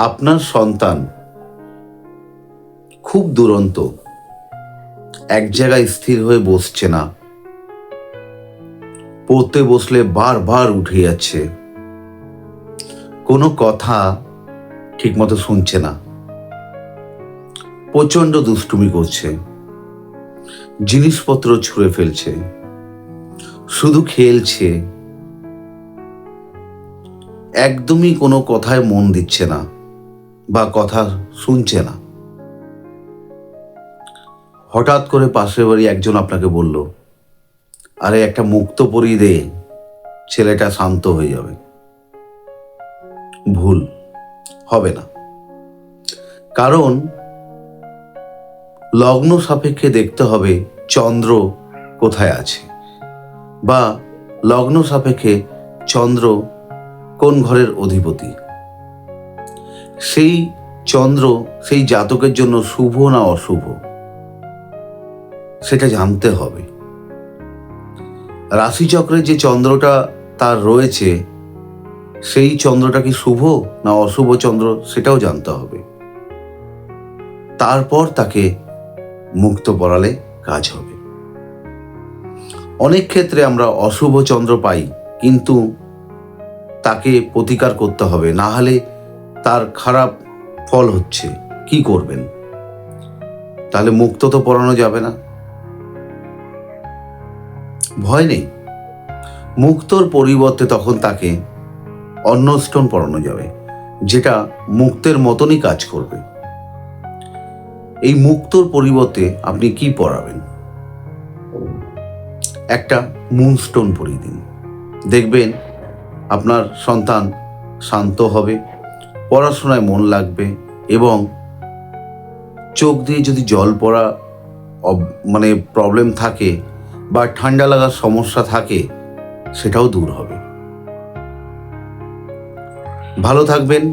আপনার সন্তান খুব দুরন্ত, এক জায়গায় স্থির হয়ে বসছে না, পড়তে বসলে বারবার উঠে যাচ্ছে, কোনো কথা ঠিকমতো শুনছে না, প্রচণ্ড দুষ্টুমি করছে, জিনিসপত্র ছুঁড়ে ফেলছে, শুধু খেলছে, একদমই কোনো কথায় মন দিচ্ছে না বা কথা শুনছে না। হঠাৎ করে পাশের বাড়ি একজন আপনাকে বলল, আরে একটা মুক্ত পরিয়ে দে, ছেলেটা শান্ত হয়ে যাবে। ভুল, হবে না। কারণ লগ্ন সাপেক্ষে দেখতে হবে চন্দ্র কোথায় আছে, বা লগ্ন সাপেক্ষে চন্দ্র কোন ঘরের অধিপতি। সেই চন্দ্র সেই জাতকের জন্য শুভ না অশুভ সেটা জানতে হবে। রাশিচক্রে যে চন্দ্রটা তার রয়েছে সেই চন্দ্রটা কি শুভ না অশুভ চন্দ্র সেটাও জানতে হবে। তারপর তাকে মুক্ত পড়ালে কাজ হবে। অনেক ক্ষেত্রে আমরা অশুভ চন্দ্র পাই, কিন্তু তাকে প্রতিকার করতে হবে, না হলে তার খারাপ ফল হচ্ছে, কি করবেন? তাহলে মুক্ত তো পড়ানো যাবে না। ভয় নেই, মুক্তর পরিবর্তে তখন তাকে অন্য স্টোন পড়ানো যাবে, যেটা মুক্তের মতনই কাজ করবে। এই মুক্তর পরিবর্তে আপনি কি পড়াবেন? একটা মুনস্টোন পরিয়ে দিন, দেখবেন আপনার সন্তান শান্ত হবে, পড়াশোনায় মন লাগবে, এবং চোখ দিয়ে যদি জল পড়া মানে প্রবলেম থাকে বা ঠান্ডা লাগার সমস্যা থাকে সেটাও দূর হবে। ভালো থাকবেন।